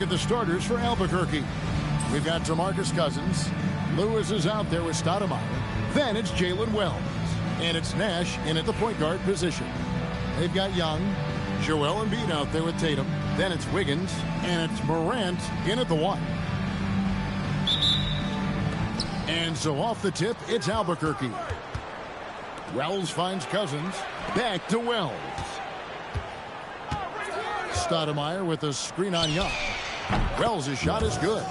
At the starters for Albuquerque. We've got DeMarcus Cousins. Lewis is out there with Stoudemire. Then it's Jalen Wells. And it's Nash in at the point guard position. They've got Young, Joel Embiid out there with Tatum. Then it's Wiggins. And it's Morant in at the 1. And so off the tip, it's Albuquerque. Wells finds Cousins. Back to Wells. Stoudemire with a screen on Young. Wells' shot is good.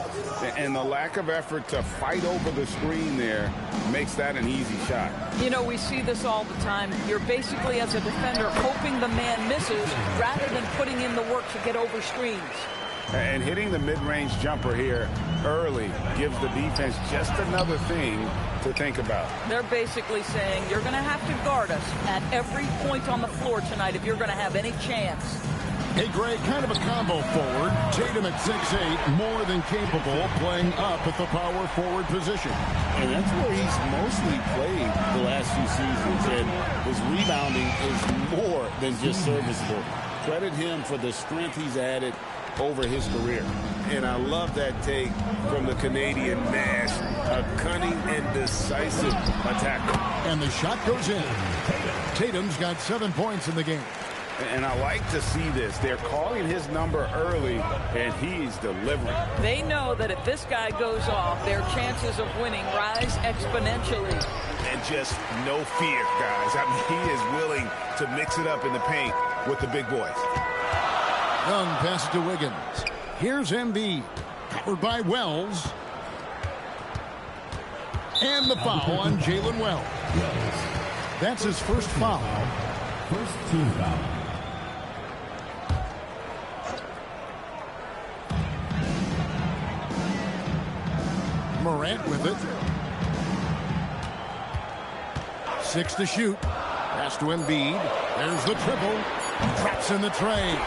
And the lack of effort to fight over the screen there makes that an easy shot. You know, we see this all the time. You're basically, as a defender, hoping the man misses rather than putting in the work to get over screens. And hitting the mid-range jumper here early gives the defense just another thing to think about. They're basically saying, you're going to have to guard us at every point on the floor tonight if you're going to have any chance. Hey, Greg, kind of a combo forward. Tatum at 6'8", more than capable, playing up at the power forward position. And that's where he's mostly played the last few seasons, and his rebounding is more than just serviceable. Credit him for the strength he's added over his career. And I love that take from the Canadian Nash, a cunning and decisive attacker. And the shot goes in. Tatum's got 7 points in the game. And I like to see this. They're calling his number early, and he's delivering. They know that if this guy goes off, their chances of winning rise exponentially. And just no fear, guys. I mean, he is willing to mix it up in the paint with the big boys. Young pass to Wiggins. Here's Embiid. Covered by Wells. And the foul on Jalen Wells. That's his first foul. First team foul. Morant with it. 6 to shoot. Pass to Embiid. There's the triple. Traps in the tray.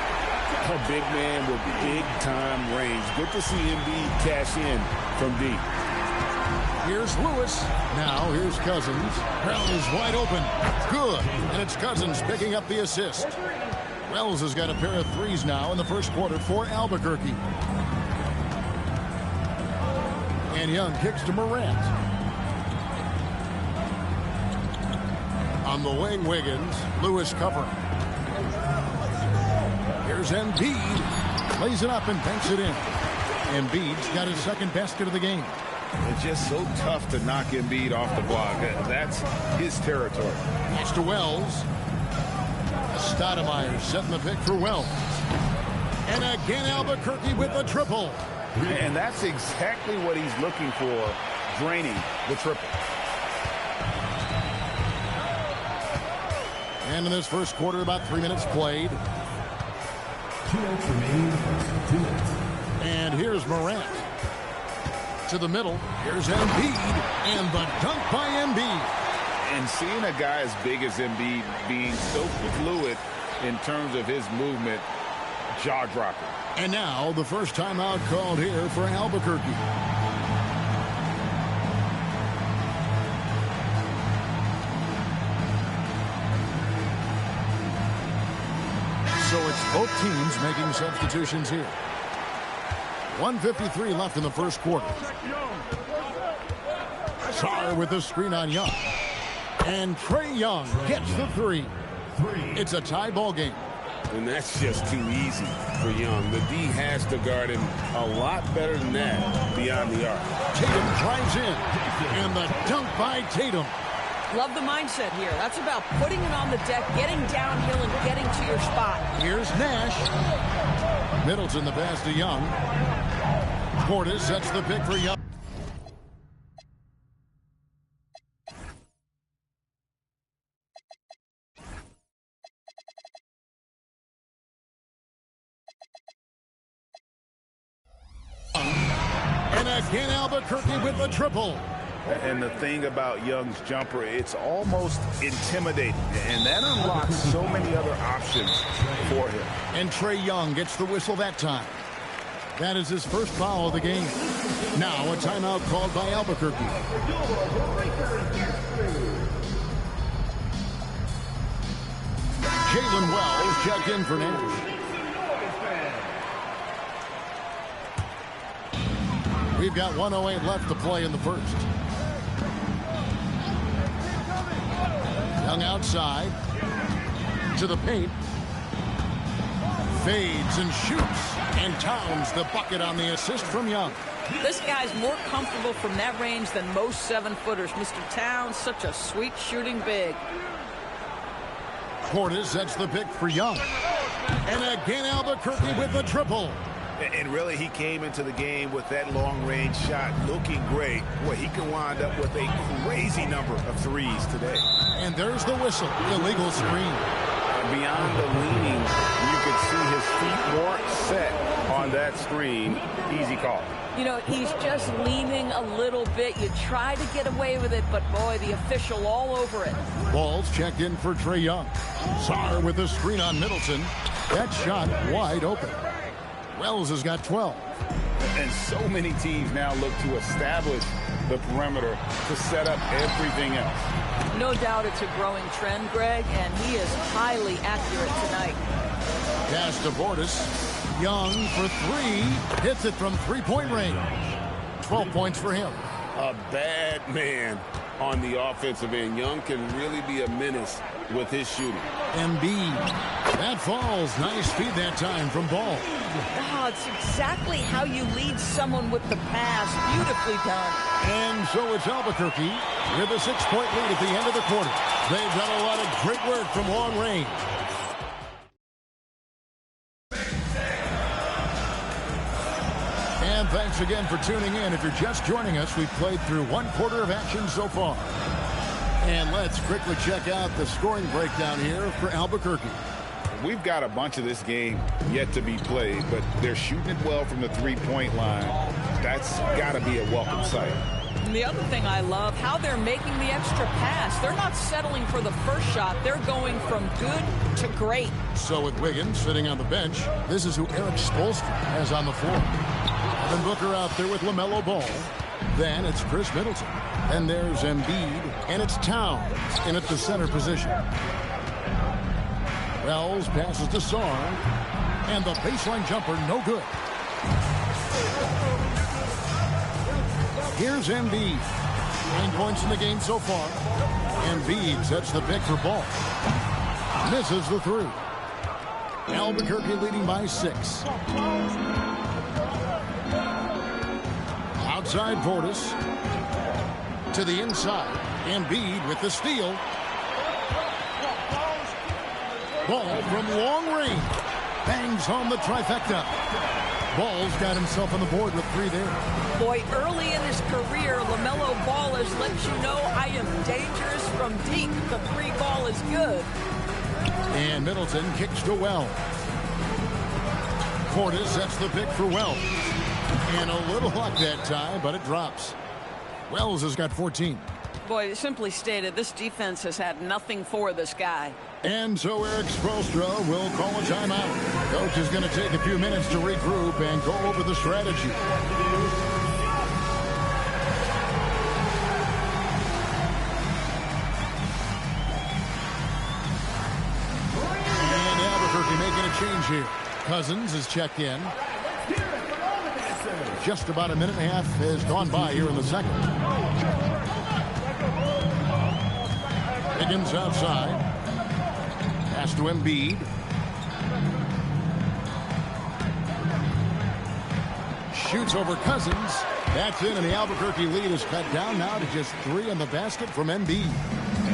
A big man with big-time range. Good to see Embiid cash in from deep. Here's Lewis. Now here's Cousins. Brown is wide open. Good. And it's Cousins picking up the assist. Wells has got a pair of threes now in the first quarter for Albuquerque. And Young kicks to Morant. On the wing, Wiggins. Lewis covering. Here's Embiid. Plays it up and banks it in. Embiid's got his second basket of the game. It's just so tough to knock Embiid off the block. That's his territory. Pass to Wells. Stoudemire setting the pick for Wells. And again, Albuquerque with the triple. And that's exactly what he's looking for, draining the triple. And in this first quarter, about 3 minutes played. 2 minutes remaining. 2 minutes. And here's Morant. To the middle. Here's Embiid. And the dunk by Embiid. And seeing a guy as big as Embiid being so fluid in terms of his movement, jaw-dropping. And now the first timeout called here for Albuquerque. So it's both teams making substitutions here. 1:53 left in the first quarter. Sarr with the screen on Young. And Trae Young gets the three. It's a tie ball game. And that's just too easy for Young. The D has to guard him a lot better than that beyond the arc. Tatum drives in. And the dunk by Tatum. Love the mindset here. That's about putting it on the deck, getting downhill, and getting to your spot. Here's Nash. Middleton the pass to Young. Portis sets the pick for Young. And again, Albuquerque with the triple. And the thing about Young's jumper, it's almost intimidating. And that unlocks so many other options for him. And Trae Young gets the whistle that time. That is his first foul of the game. Now a timeout called by Albuquerque. Jalen Wells checked in for Nash. We've got 1:08 left to play in the first. Young outside to the paint. Fades and shoots. And Towns the bucket on the assist from Young. This guy's more comfortable from that range than most 7-footers. Mr. Towns, such a sweet shooting big. Portis sets the pick for Young. And again Albuquerque with the triple. And really, he came into the game with that long-range shot looking great. Boy, he can wind up with a crazy number of threes today. And there's the whistle. Illegal screen. Beyond the leaning, you could see his feet weren't set on that screen. Easy call. You know, he's just leaning a little bit. You try to get away with it, but boy, the official all over it. Ball's checked in for Trae Young. Sarr with the screen on Middleton. That shot wide open. Wells has got 12. And so many teams now look to establish the perimeter to set up everything else. No doubt it's a growing trend, Greg, and he is highly accurate tonight. Pass to Portis. Young for three. Hits it from three-point range. 12 points for him. A bad man on the offensive end. Young can really be a menace with his shooting. Embiid. That falls. Nice feed that time from Ball. Oh, it's exactly how you lead someone with the pass. Beautifully done. And so it's Albuquerque with a 6-point lead at the end of the quarter. They've done a lot of great work from long range. And thanks again for tuning in. If you're just joining us, we've played through one quarter of action so far. And let's quickly check out the scoring breakdown here for Albuquerque. We've got a bunch of this game yet to be played, but they're shooting it well from the three-point line. That's got to be a welcome sight. And the other thing I love, how they're making the extra pass. They're not settling for the first shot. They're going from good to great. So with Wiggins sitting on the bench, this is who Eric Spoelstra has on the floor. Devin Booker out there with LaMelo Ball. Then it's Chris Middleton. Then there's Embiid, and it's Towns in at the center position. Wells passes to Sarr, and the baseline jumper no good. Here's Embiid. 9 points in the game so far. Embiid sets the pick for Ball. Misses the three. Albuquerque leading by 6. Outside Portis. To the inside. Embiid with the steal. Ball from long range. Bangs home the trifecta. Ball's got himself on the board with 3 there. Boy, early in his career, LaMelo Ball has let you know I am dangerous from deep. The 3 ball is good. And Middleton kicks to Wells. Portis sets the pick for Wells. And a little luck that time, but it drops. Wells has got 14. Boy, simply stated, this defense has had nothing for this guy. And so Eric Spoelstra will call a timeout. Coach is going to take a few minutes to regroup and go over the strategy. And Albuquerque making a change here. Cousins is checked in. Just about a minute and a half has gone by here in the second. Higgins outside. Pass to Embiid. Shoots over Cousins. That's in, and the Albuquerque lead is cut down now to just 3 in the basket from Embiid.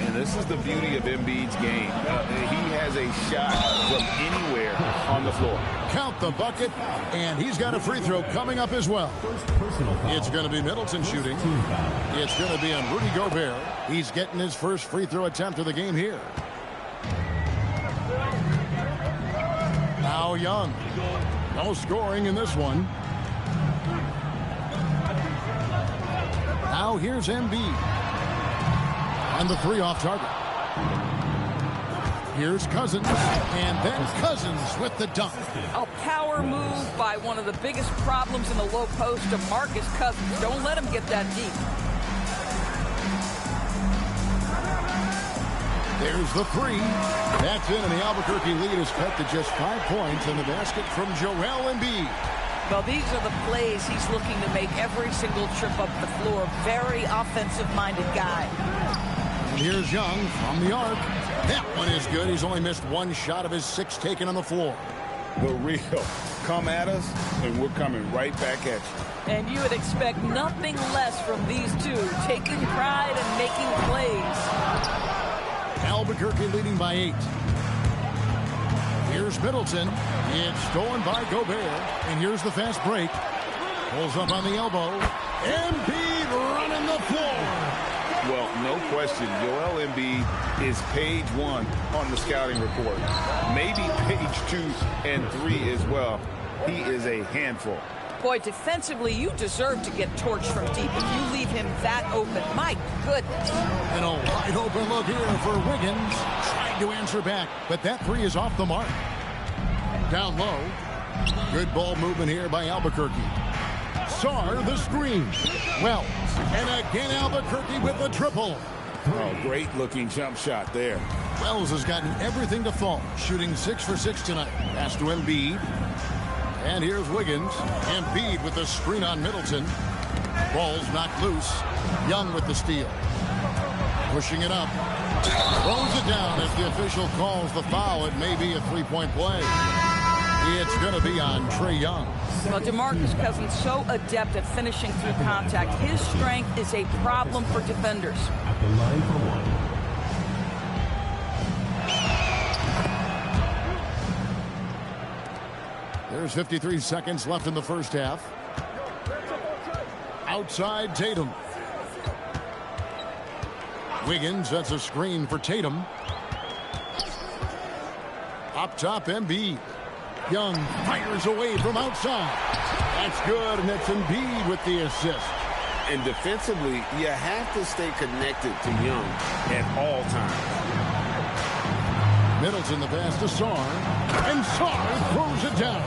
And this is the beauty of Embiid's game. He has a shot from anywhere on the floor. Count the bucket, and he's got a free throw coming up as well. It's going to be Middleton shooting. It's going to be on Rudy Gobert. He's getting his first free throw attempt of the game here. Now Young. No scoring in this one. Now here's Embiid. And the 3 off target. Here's Cousins. And then Cousins with the dunk. A power move by one of the biggest problems in the low post of Marcus Cousins. Don't let him get that deep. There's the 3. That's in, and the Albuquerque lead is cut to just 5 points in the basket from Joel Embiid. Well, these are the plays he's looking to make every single trip up the floor. Very offensive-minded guy. And here's Young from the arc. That one is good. He's only missed one shot of his 6 taken on the floor. The real come at us, and we're coming right back at you. And you would expect nothing less from these two, taking pride and making plays. Albuquerque leading by 8. Here's Middleton. It's stolen by Gobert. And here's the fast break. Pulls up on the elbow. Embiid running the floor. Well, no question, Joel Embiid is page 1 on the scouting report. Maybe page 2 and 3 as well. He is a handful. Boy, defensively, you deserve to get torched from deep if you leave him that open. My goodness. And a wide open look here for Wiggins. Trying to answer back, but that 3 is off the mark. Down low. Good ball movement here by Albuquerque. Sarr the screen. Wells. And again Albuquerque with the triple. Oh, great looking jump shot there. Wells has gotten everything to fall. Shooting 6 for 6 tonight. Pass to Embiid. And here's Wiggins. Embiid with the screen on Middleton. Ball's knocked loose. Young with the steal. Pushing it up. Throws it down as the official calls the foul. It may be a 3-point play. It's going to be on Trae Young. Well, DeMarcus Cousins so adept at finishing through contact. His strength is a problem for defenders. At the line for one. There's 53 seconds left in the first half. Outside Tatum. Wiggins, that's a screen for Tatum. Up top, Embiid. Young fires away from outside. That's good, and it's Embiid with the assist. And defensively, you have to stay connected to Young at all times. Middleton the pass to Sarr. And Sarr throws it down.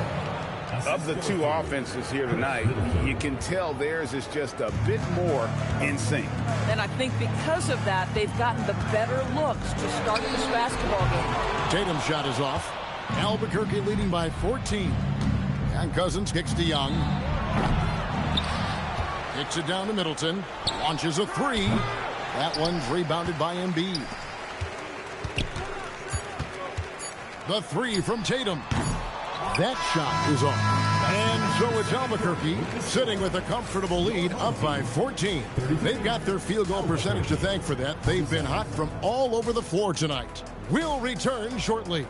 Of the two offenses here tonight, you can tell theirs is just a bit more in sync. And I think because of that, they've gotten the better looks to start this basketball game. Tatum's shot is off. Albuquerque leading by 14. And Cousins kicks to Young. Kicks it down to Middleton. Launches a 3. That one's rebounded by Embiid. The 3 from Tatum. That shot is off. And so it's Albuquerque sitting with a comfortable lead up by 14. They've got their field goal percentage to thank for that. They've been hot from all over the floor tonight. We'll return shortly.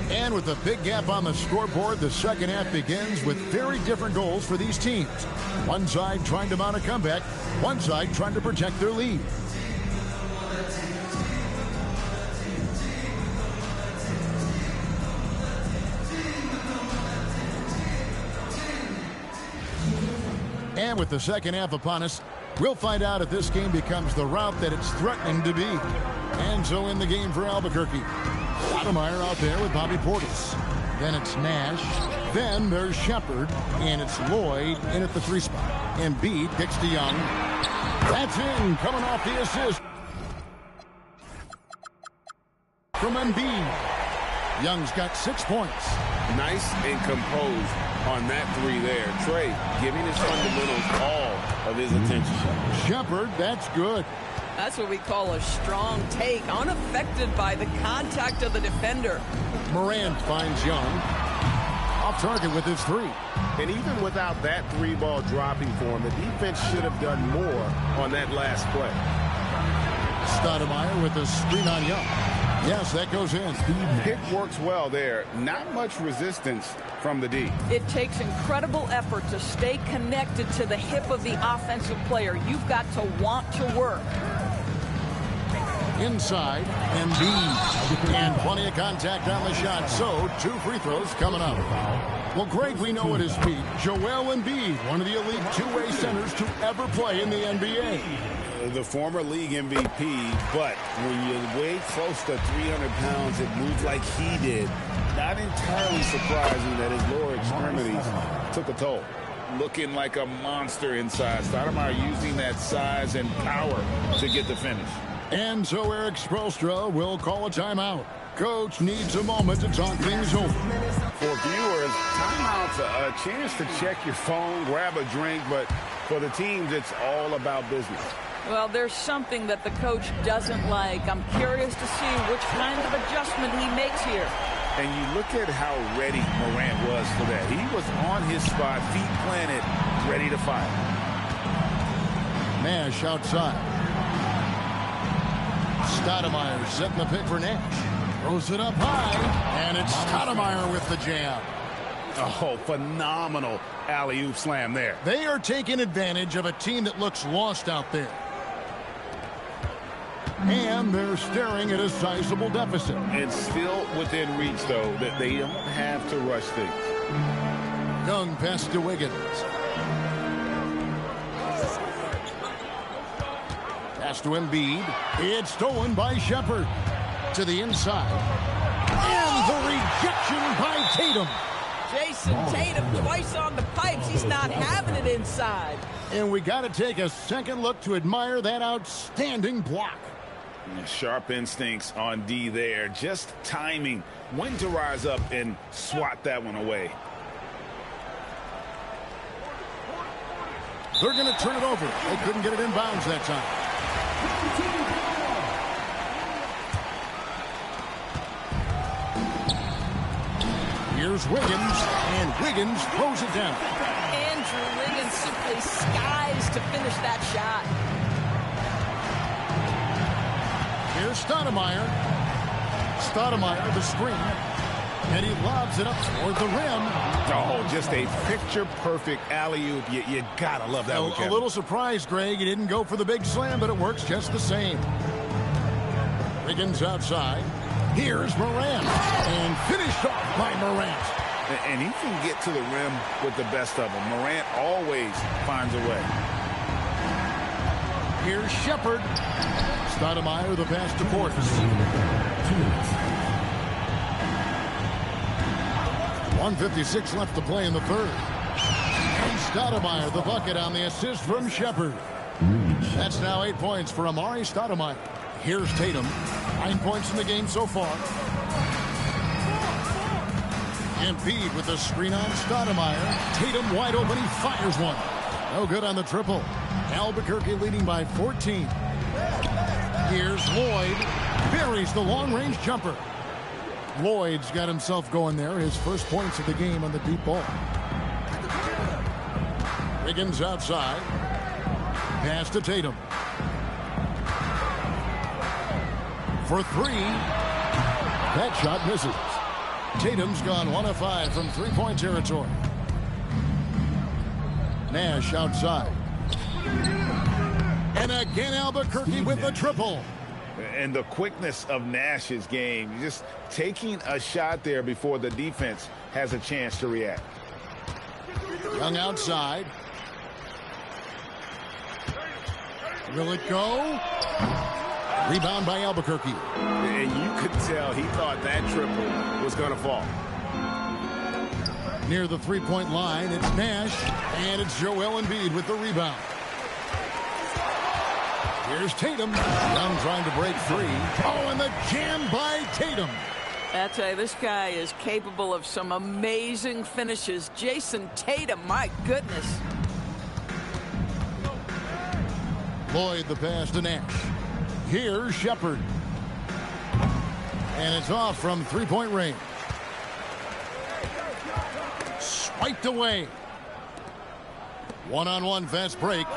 And with a big gap on the scoreboard, the second half begins with very different goals for these teams. One side trying to mount a comeback, one side trying to protect their lead. And with the second half upon us, we'll find out if this game becomes the route that it's threatening to be. And so in the game for Albuquerque. Stoudemire out there with Bobby Portis. Then it's Nash. Then there's Shepard. And it's Lloyd in at the 3 spot. Embiid kicks to Young. That's in, coming off the assist from Embiid. Young's got 6 points. Nice and composed on that 3 there. Trae giving his fundamentals all of his attention. Shepard, that's good. That's what we call a strong take, unaffected by the contact of the defender. Morant finds Young. Off target with his 3. And even without that 3 ball dropping for him, the defense should have done more on that last play. Stoudemire with the screen on Young. Yes, that goes in. Pick works well there. Not much resistance from the D. It takes incredible effort to stay connected to the hip of the offensive player. You've got to want to work. Inside, Embiid. And plenty of contact on the shot, so 2 free throws coming up. Well, Greg, we know at his peak, Joel Embiid, one of the elite two-way centers to ever play in the NBA. The former league MVP, but when you weigh close to 300 pounds and move like he did, not entirely surprising that his lower extremities took a toll. Looking like a monster inside. Stoudemire using that size and power to get the finish. And so Eric Spoelstra will call a timeout. Coach needs a moment to talk things over. For viewers, timeout's a chance to check your phone, grab a drink, but for the teams, it's all about business. Well, there's something that the coach doesn't like. I'm curious to see which kind of adjustment he makes here. And you look at how ready Morant was for that. He was on his spot, feet planted, ready to fire. Nash outside. Stoudemire setting the pick for Nash. Throws it up high, and it's Stoudemire with the jam. Oh, phenomenal alley-oop slam there. They are taking advantage of a team that looks lost out there. And they're staring at a sizable deficit. And still within reach, though, that they don't have to rush things. Young pass to Wiggins. Pass to Embiid. It's stolen by Shepherd. To the inside. And the rejection by Tatum. Jason Tatum twice on the pipes. He's not having it inside. And we got to take a second look to admire that outstanding block. Sharp instincts on D there. Just timing when to rise up and swat that one away. They're going to turn it over. They couldn't get it in bounds that time. Here's Wiggins, and Wiggins throws it down. Andrew Wiggins simply skies to finish that shot. Here's Stoudemire. Stoudemire, the screen. And he lobs it up toward the rim. Oh, just a picture-perfect alley-oop. You gotta love that one, Kevin. A little surprised, Greg. He didn't go for the big slam, but it works just the same. Wiggins outside. Here's Morant. And finished off by Morant. And he can get to the rim with the best of them. Morant always finds a way. Here's Shepherd. Stoudemire, the pass to Portis. 1:56 left to play in the third. And Stoudemire, the bucket on the assist from Shepherd. That's now 8 points for Amari Stoudemire. Here's Tatum. 9 points in the game so far. Embiid with the screen on Stoudemire. Tatum wide open. He fires one. No good on the triple. Albuquerque leading by 14. Here's Lloyd. Buries the long-range jumper. Lloyd's got himself going there. His first points of the game on the deep ball. Wiggins outside. Pass to Tatum. For three. That shot misses. Tatum's gone 1 of 5 from three-point territory. Nash outside. And again Albuquerque with the triple. And the quickness of Nash's game, just taking a shot there before the defense has a chance to react. Young outside. Will it go? Rebound by Albuquerque. And you could tell he thought that triple was going to fall. Near the three-point line, it's Nash, and it's Joel Embiid with the rebound. Here's Tatum. Young trying to break free. Oh, and the jam by Tatum. I tell you, this guy is capable of some amazing finishes. Jason Tatum, my goodness. Lloyd the pass to Nash. Here's Shepherd. And it's off from three-point range. Swiped away. One-on-one fast break.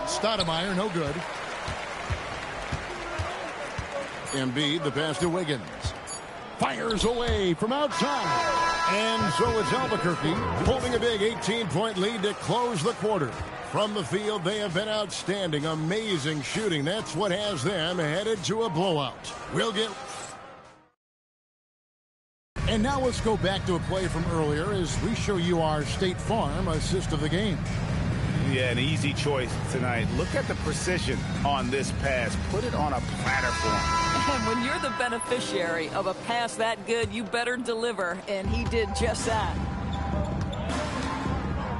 Stoudemire, no good. Embiid, the pass to Wiggins. Fires away from outside. And so it's Albuquerque holding a big 18-point lead to close the quarter. From the field, they have been outstanding. Amazing shooting. That's what has them headed to a blowout. We'll get... And now let's go back to a play from earlier as we show you our State Farm assist of the game. Yeah, an easy choice tonight. Look at the precision on this pass. Put it on a platter for him. And when you're the beneficiary of a pass that good, you better deliver, and he did just that.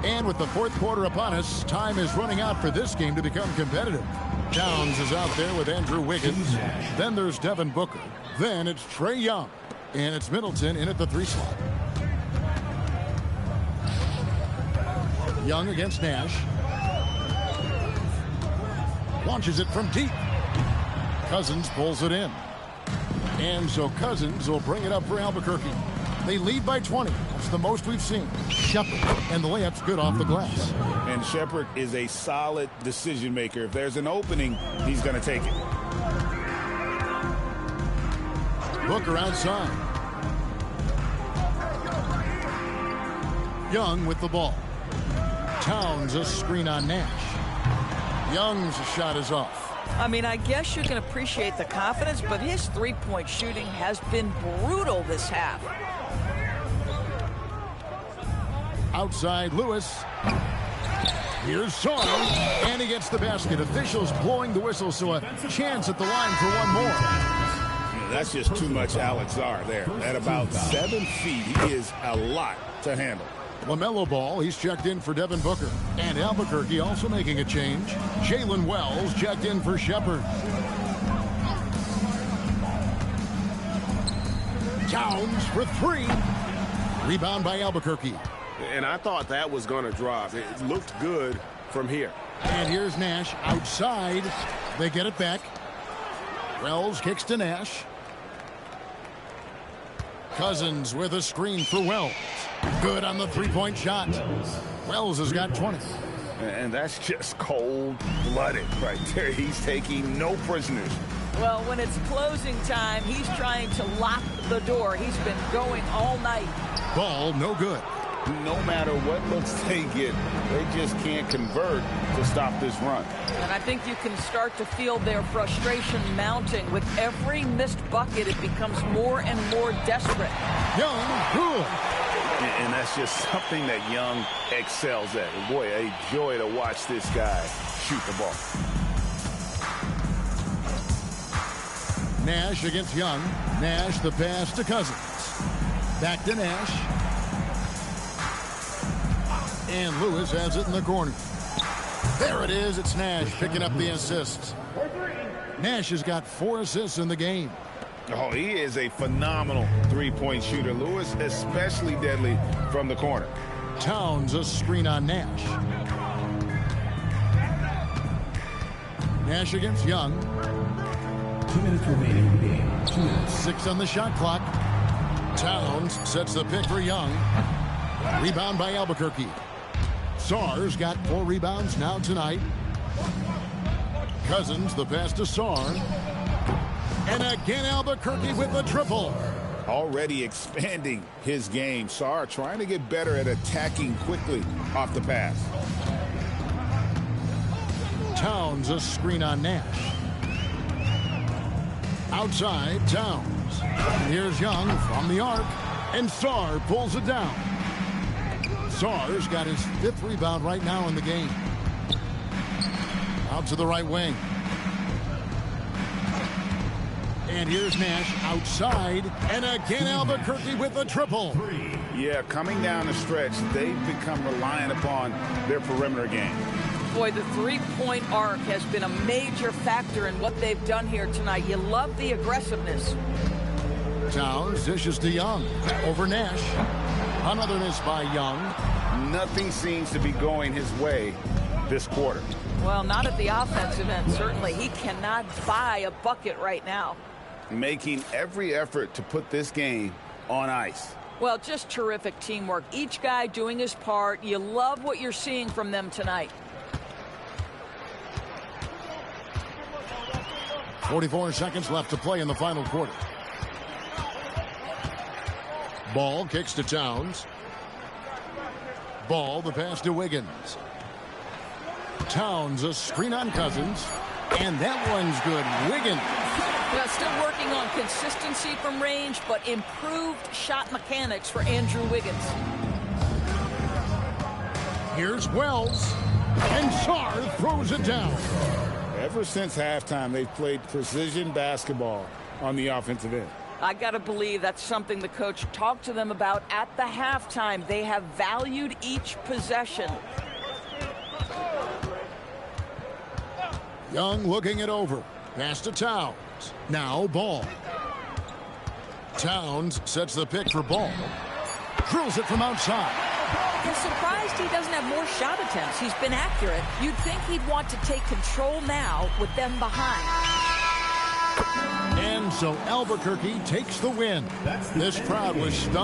And with the fourth quarter upon us, time is running out for this game to become competitive. Towns is out there with Andrew Wiggins. Then there's Devin Booker. Then it's Trae Young. And it's Middleton in at the 3 slot. Young against Nash. Launches it from deep. Cousins pulls it in. And so Cousins will bring it up for Albuquerque. They lead by 20. That's the most we've seen. Shepard, and the layup's good off the glass. And Shepard is a solid decision maker. If there's an opening, he's going to take it. Booker outside. Young with the ball. Towns a screen on Nash. Young's shot is off. I mean, I guess you can appreciate the confidence, but his three-point shooting has been brutal this half. Outside Lewis. Here's Saul, and he gets the basket. Officials blowing the whistle, so a chance at the line for one more. That's just too much Alex Zar there. At about 7 feet, he is a lot to handle. LaMelo Ball, he's checked in for Devin Booker. And Albuquerque also making a change. Jalen Wells checked in for Shepard. Towns for 3. Rebound by Albuquerque. And I thought that was going to drop. It looked good from here. And here's Nash outside. They get it back. Wells kicks to Nash. Cousins with a screen for Wells. Good on the three-point shot. Wells has got 20. And that's just cold-blooded right there. He's taking no prisoners. Well, when it's closing time, he's trying to lock the door. He's been going all night. Ball no good. No matter what looks they get, they just can't convert to stop this run. And I think you can start to feel their frustration mounting. With every missed bucket, it becomes more and more desperate. Young, good. And that's just something that Young excels at. And boy, a joy to watch this guy shoot the ball. Nash against Young. Nash the pass to Cousins. Back to Nash. And Lewis has it in the corner. There it is. It's Nash picking up the assist. Nash has got 4 assists in the game. Oh, he is a phenomenal three-point shooter. Lewis especially deadly from the corner. Towns a screen on Nash. Nash against Young. 2 minutes remaining in the game. 2 minutes. 6 on the shot clock. Towns sets the pick for Young. Rebound by Albuquerque. Sarr's got 4 rebounds now tonight. Cousins the pass to Sarr. And again Albuquerque with the triple. Already expanding his game. Sarr trying to get better at attacking quickly off the pass. Towns a screen on Nash. Outside Towns. Here's Young from the arc. And Sarr pulls it down. Sarr's got his 5th rebound right now in the game. Out to the right wing. And here's Nash outside. And again Albuquerque with a triple. Yeah, coming down the stretch, they've become reliant upon their perimeter game. Boy, the three-point arc has been a major factor in what they've done here tonight. You love the aggressiveness. Towns dishes to Young. Over Nash. Another miss by Young. Nothing seems to be going his way this quarter. Well, not at the offensive end, certainly. He cannot buy a bucket right now. Making every effort to put this game on ice. Well, just terrific teamwork. Each guy doing his part. You love what you're seeing from them tonight. 44 seconds left to play in the final quarter. Ball kicks to Towns. Ball, the pass to Wiggins. Towns, a screen on Cousins. And that one's good. Wiggins. Now, still working on consistency from range, but improved shot mechanics for Andrew Wiggins. Here's Wells. And Sarr throws it down. Ever since halftime, they've played precision basketball on the offensive end. I got to believe that's something the coach talked to them about at the halftime. They have valued each possession. Young looking it over. Pass to Towns. Now Ball. Towns sets the pick for Ball. Drills it from outside. I'm surprised he doesn't have more shot attempts. He's been accurate. You'd think he'd want to take control now with them behind. And so Albuquerque takes the win. This crowd was stunned.